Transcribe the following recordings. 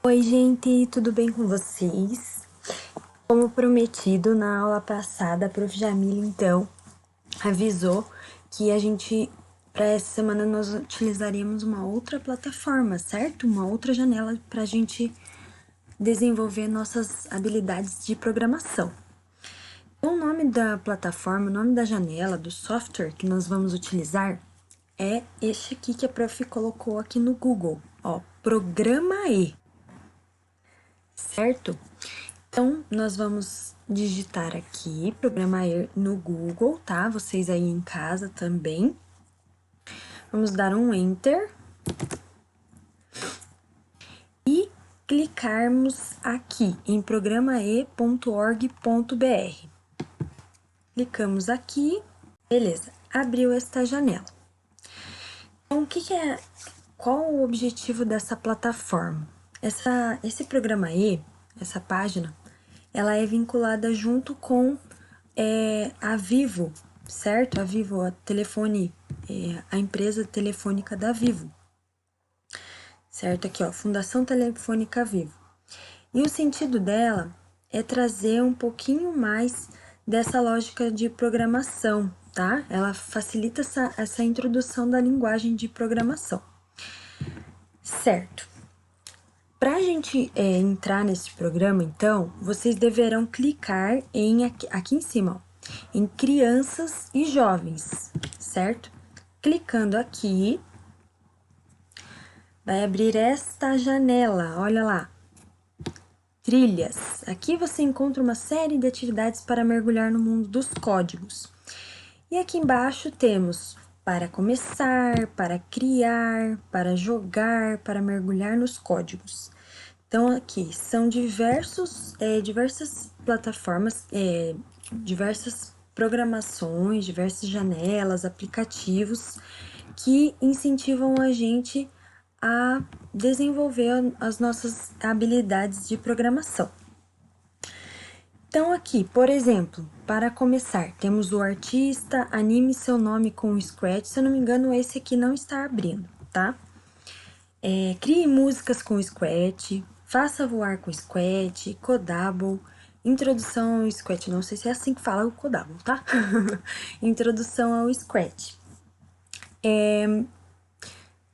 Oi, gente, tudo bem com vocês? Como prometido, na aula passada, a Prof. Jamila, então, avisou que para essa semana, nós utilizaríamos uma outra plataforma, certo? Uma outra janela para a gente desenvolver nossas habilidades de programação. O nome da plataforma, o nome da janela, do software que nós vamos utilizar é este aqui que a Prof. colocou aqui no Google, ó, Programa E. Certo? Então, nós vamos digitar aqui, Programa E no Google, tá? Vocês aí em casa também. Vamos dar um Enter. E clicarmos aqui em programae.org.br. Clicamos aqui, beleza, abriu esta janela. Então, qual o objetivo dessa plataforma? Esse Programa E, essa página, ela é vinculada junto com a Vivo, certo? A Vivo, a empresa telefônica da Vivo. Certo? Aqui, ó, Fundação Telefônica Vivo. E o sentido dela é trazer um pouquinho mais dessa lógica de programação, tá? Ela facilita essa introdução da linguagem de programação. Certo. Para a gente entrar nesse programa, então, vocês deverão clicar aqui em cima, ó, em crianças e jovens, certo? Clicando aqui, vai abrir esta janela, olha lá. Trilhas. Aqui você encontra uma série de atividades para mergulhar no mundo dos códigos. E aqui embaixo temos para começar, para criar, para jogar, para mergulhar nos códigos. Então, aqui são diversas plataformas, diversas programações, diversas janelas, aplicativos que incentivam a gente a desenvolver as nossas habilidades de programação. Então, aqui, por exemplo, para começar, temos o artista, anime seu nome com o Scratch. Se eu não me engano, esse aqui não está abrindo, tá? Crie músicas com o Scratch, faça voar com o Scratch, Codable, introdução ao Scratch. Não sei se é assim que fala o Codable, tá? Introdução ao Scratch.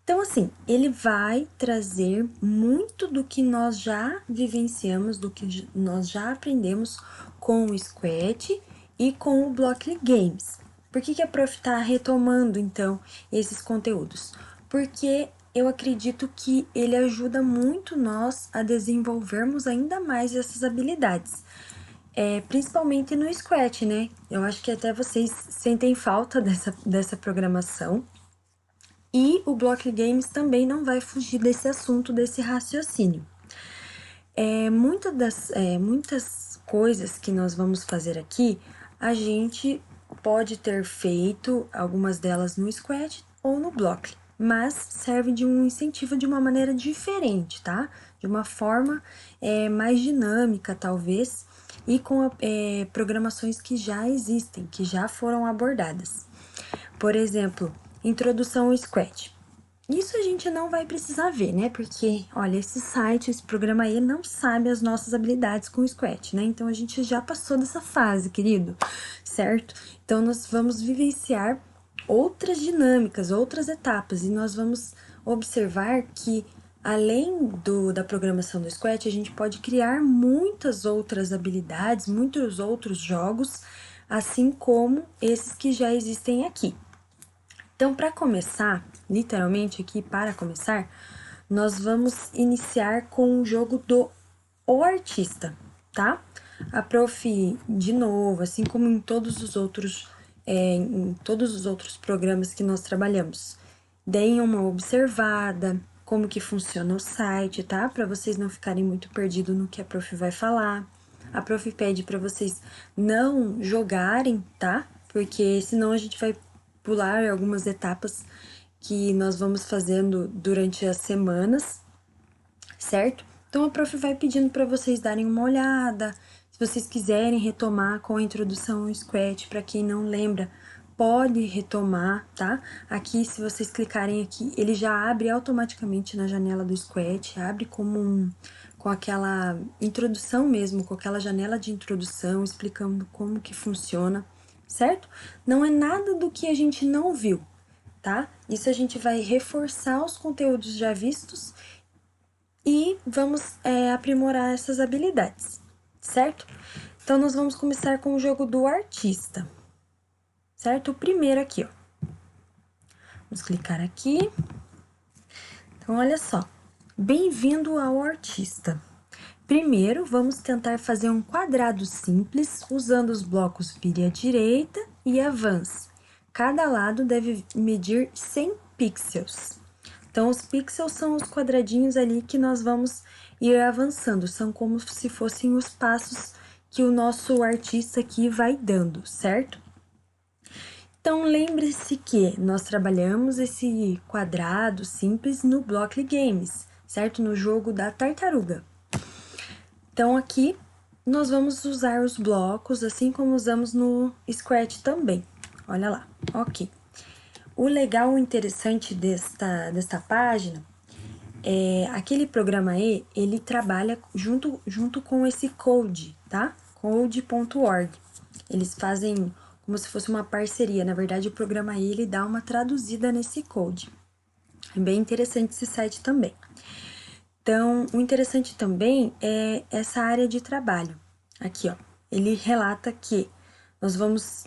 Então, assim, ele vai trazer muito do que nós já vivenciamos, do que nós já aprendemos com o Scratch e com o Blockly Games. Por que a Prof está retomando, então, esses conteúdos? Porque eu acredito que ele ajuda muito nós a desenvolvermos ainda mais essas habilidades. Principalmente no Scratch, né? Eu acho que até vocês sentem falta dessa programação. E o Blockly Games também não vai fugir desse assunto, desse raciocínio. Muitas coisas que nós vamos fazer aqui, a gente pode ter feito algumas delas no Scratch ou no Blockly, mas serve de um incentivo de uma maneira diferente, tá? De uma forma mais dinâmica, talvez, e com programações que já existem, que já foram abordadas. Por exemplo, introdução ao Scratch. Isso a gente não vai precisar ver, né? Porque, olha, esse programa aí não sabe as nossas habilidades com o Scratch, né? Então, a gente já passou dessa fase, querido, certo? Então, nós vamos vivenciar outras dinâmicas, outras etapas, e nós vamos observar que, além da programação do Scratch, a gente pode criar muitas outras habilidades, muitos outros jogos, assim como esses que já existem aqui. Então, para começar, literalmente aqui, para começar, nós vamos iniciar com o jogo do O Artista, tá? A Prof, de novo, assim como em todos os outros programas que nós trabalhamos, deem uma observada, como que funciona o site, tá? Para vocês não ficarem muito perdidos no que a Prof vai falar. A Prof pede para vocês não jogarem, tá? Porque senão a gente vai pular algumas etapas que nós vamos fazendo durante as semanas, certo? Então, a Prof vai pedindo para vocês darem uma olhada. Se vocês quiserem retomar com a introdução ao Scratch, para quem não lembra, pode retomar, tá? Aqui, se vocês clicarem aqui, ele já abre automaticamente na janela do Scratch, abre com aquela introdução mesmo, com aquela janela de introdução, explicando como que funciona, certo? Não é nada do que a gente não viu, tá? Isso a gente vai reforçar os conteúdos já vistos e vamos aprimorar essas habilidades, certo? Então, nós vamos começar com o jogo do artista, certo? O primeiro aqui, ó. Vamos clicar aqui. Então, olha só. Bem-vindo ao artista. Primeiro, vamos tentar fazer um quadrado simples usando os blocos vire à direita e avance. Cada lado deve medir 100 pixels. Então, os pixels são os quadradinhos ali que nós vamos ir avançando. São como se fossem os passos que o nosso artista aqui vai dando, certo? Então, lembre-se que nós trabalhamos esse quadrado simples no Blockly Games, certo? No jogo da tartaruga. Então, aqui, nós vamos usar os blocos, assim como usamos no Scratch também. Olha lá, ok. O legal, o interessante desta página é aquele programa E, ele trabalha junto com esse code, tá? Code.org. Eles fazem como se fosse uma parceria. Na verdade, o programa E, ele dá uma traduzida nesse code. É bem interessante esse site também. Então, o interessante também é essa área de trabalho. Aqui, ó, ele relata que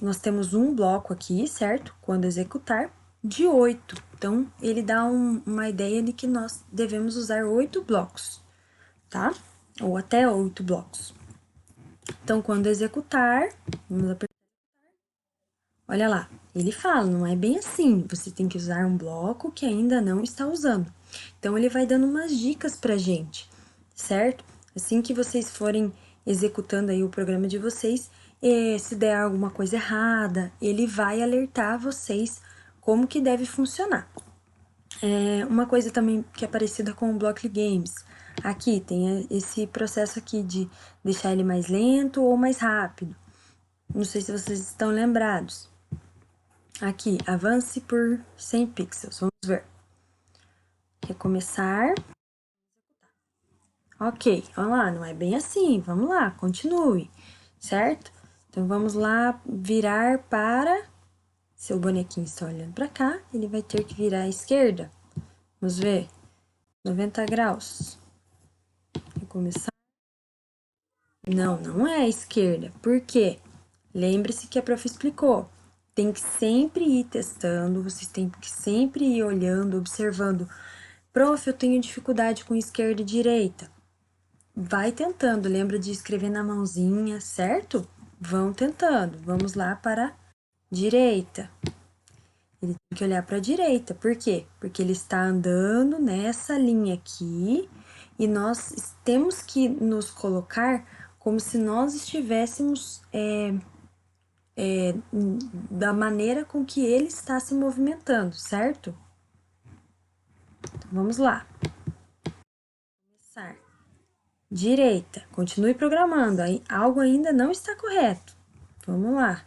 nós temos um bloco aqui, certo? Quando executar, de 8. Então, ele dá uma ideia de que nós devemos usar 8 blocos, tá? Ou até 8 blocos. Então, quando executar, vamos apertar. Olha lá, ele fala, não é bem assim, você tem que usar um bloco que ainda não está usando. Então, ele vai dando umas dicas pra gente, certo? Assim que vocês forem executando aí o programa de vocês, se der alguma coisa errada, ele vai alertar vocês como que deve funcionar. Uma coisa também que é parecida com o Blockly Games, aqui tem esse processo aqui de deixar ele mais lento ou mais rápido. Não sei se vocês estão lembrados. Aqui, avance por 100 pixels. Vamos ver. Recomeçar. Ok, vamos lá, não é bem assim. Vamos lá, continue, certo? Então, vamos lá virar para... Seu bonequinho está olhando para cá, ele vai ter que virar à esquerda. Vamos ver. 90 graus. Recomeçar. Não, não é à esquerda. Por quê? Lembre-se que a prof explicou. Tem que sempre ir testando, vocês têm que sempre ir olhando, observando. Prof, eu tenho dificuldade com esquerda e direita. Vai tentando, lembra de escrever na mãozinha, certo? Vão tentando. Vamos lá para a direita. Ele tem que olhar para a direita, por quê? Porque ele está andando nessa linha aqui e nós temos que nos colocar como se nós estivéssemos da maneira com que ele está se movimentando, certo? Então, vamos lá. Começar. Direita. Continue programando. Aí, algo ainda não está correto. Vamos lá.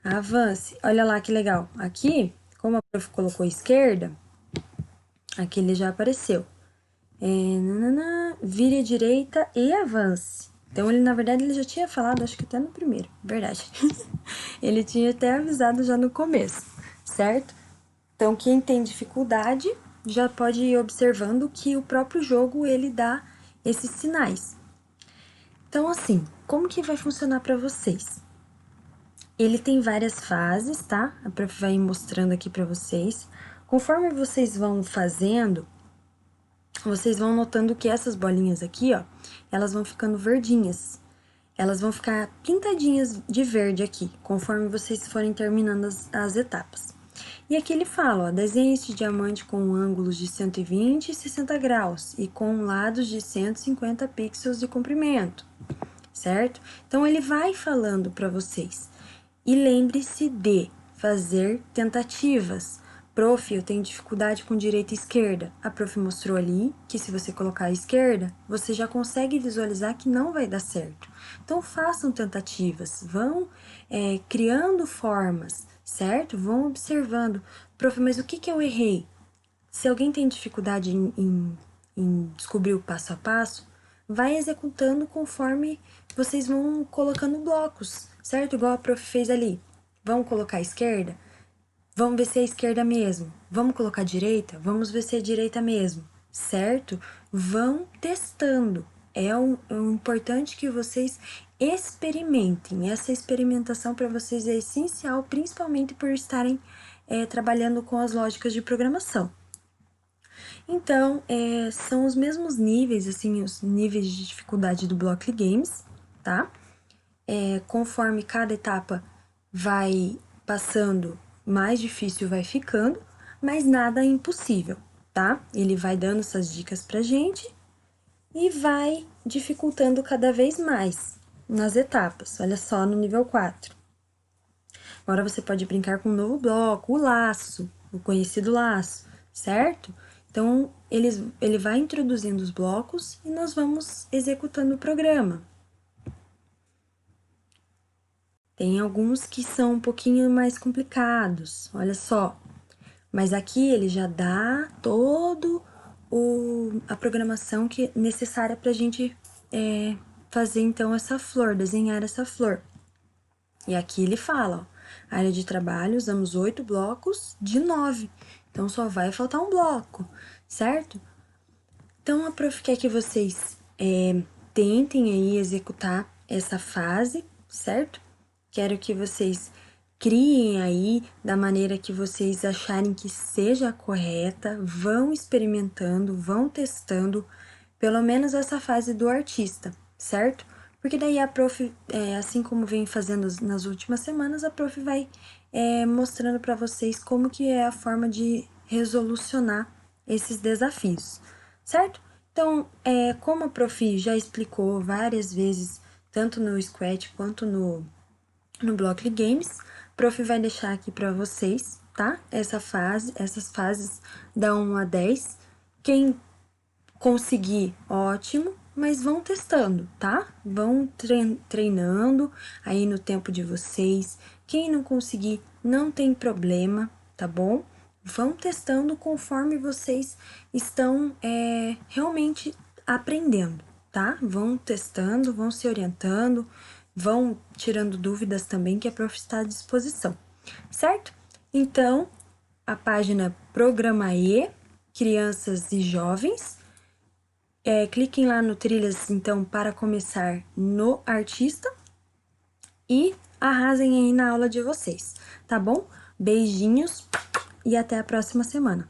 Avance. Olha lá que legal. Aqui, como a prof colocou esquerda, aqui ele já apareceu. Vire à direita e avance. Então, ele, na verdade, ele já tinha falado, acho que até no primeiro, verdade. Ele tinha até avisado já no começo, certo? Então, quem tem dificuldade já pode ir observando que o próprio jogo, ele dá esses sinais. Então, assim, como que vai funcionar para vocês? Ele tem várias fases, tá? A prof vai mostrando aqui para vocês. Conforme vocês vão fazendo, vocês vão notando que essas bolinhas aqui, ó, elas vão ficando verdinhas. Elas vão ficar pintadinhas de verde aqui, conforme vocês forem terminando as etapas. E aqui ele fala, ó, desenhe este diamante com ângulos de 120 e 60 graus e com lados de 150 pixels de comprimento, certo? Então, ele vai falando para vocês. E lembre-se de fazer tentativas, Prof, eu tenho dificuldade com direita e esquerda. A prof mostrou ali que se você colocar a esquerda, você já consegue visualizar que não vai dar certo. Então, façam tentativas, vão criando formas, certo? Vão observando. Prof, mas o que eu errei? Se alguém tem dificuldade em descobrir o passo a passo, vai executando conforme vocês vão colocando blocos, certo? Igual a prof fez ali. Vamos colocar a esquerda? Vamos ver se é a esquerda mesmo. Vamos colocar a direita? Vamos ver se é a direita mesmo, certo? Vão testando. É o importante que vocês experimentem. Essa experimentação para vocês é essencial, principalmente por estarem trabalhando com as lógicas de programação. Então, são os mesmos níveis, assim, os níveis de dificuldade do Blockly Games, tá? Conforme cada etapa vai passando, mais difícil vai ficando, mas nada é impossível, tá? Ele vai dando essas dicas pra gente e vai dificultando cada vez mais nas etapas. Olha só, no nível 4. Agora você pode brincar com um novo bloco, o laço, o conhecido laço, certo? Então, ele vai introduzindo os blocos e nós vamos executando o programa. Tem alguns que são um pouquinho mais complicados, olha só. Mas aqui ele já dá todo a programação que é necessária para a gente fazer então essa flor, desenhar essa flor. E aqui ele fala, ó, área de trabalho, usamos 8 blocos de 9. Então, só vai faltar um bloco, certo? Então, a prof quer que vocês tentem aí executar essa fase, certo? Quero que vocês criem aí da maneira que vocês acharem que seja a correta, vão experimentando, vão testando, pelo menos essa fase do artista, certo? Porque daí a prof, assim como vem fazendo nas últimas semanas, a prof vai mostrando para vocês como que é a forma de resolucionar esses desafios, certo? Então, como a prof já explicou várias vezes, tanto no Scratch quanto no Blockly Games, a prof vai deixar aqui para vocês, tá? Essas fases da 1 a 10. Quem conseguir, ótimo, mas vão testando, tá? Vão treinando aí no tempo de vocês. Quem não conseguir, não tem problema, tá bom? Vão testando conforme vocês estão realmente aprendendo, tá? Vão testando, vão se orientando, vão tirando dúvidas também, que a prof está à disposição, certo? Então, a página Programae, Crianças e Jovens. Cliquem lá no Trilhas, então, para começar no Artista e arrasem aí na aula de vocês, tá bom? Beijinhos e até a próxima semana.